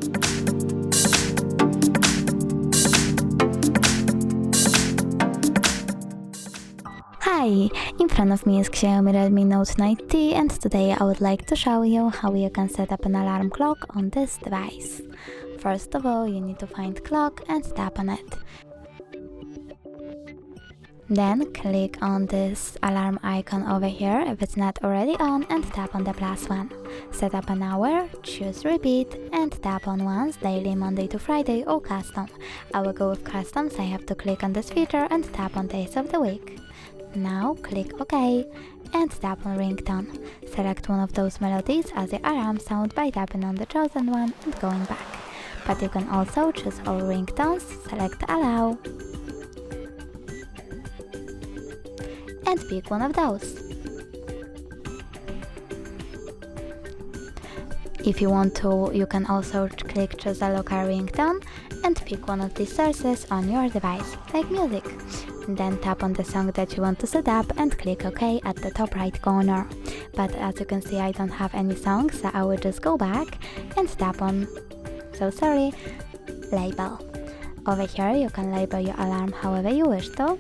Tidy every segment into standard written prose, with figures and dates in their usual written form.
Hi! In front of me is Xiaomi Redmi Note 9T, and today I would like to show you how you can set up an alarm clock on this device. First of all, you need to find clock and tap on it. Then click on this alarm icon over here if it's not already on and tap on the plus one. Set up an hour, choose repeat and tap on once, daily, Monday to Friday or custom. I will go with custom, so I have to click on this feature and tap on days of the week. Now click OK and tap on ringtone. Select one of those melodies as the alarm sound by tapping on the chosen one and going back. But you can also choose all ringtones, select allow and pick one of those. If you want to, you can also click choose a local ringtone and pick one of these sources on your device, like music. Then tap on the song that you want to set up and click OK at the top right corner. But as you can see, I don't have any songs, so I will just go back and tap on, label. Over here you can label your alarm however you wish to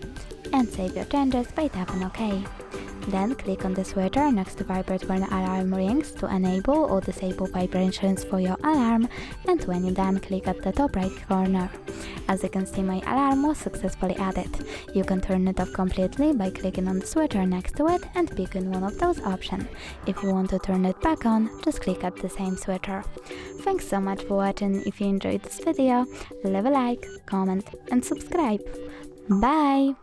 and save your changes by tapping OK. Then click on the switcher next to vibrate when the alarm rings to enable or disable vibrations for your alarm, and when you're done, click at the top right corner. As you can see, my alarm was successfully added. You can turn it off completely by clicking on the switcher next to it and picking one of those options. If you want to turn it back on, just click at the same switcher. Thanks so much for watching. If you enjoyed this video, leave a like, comment and subscribe. Bye!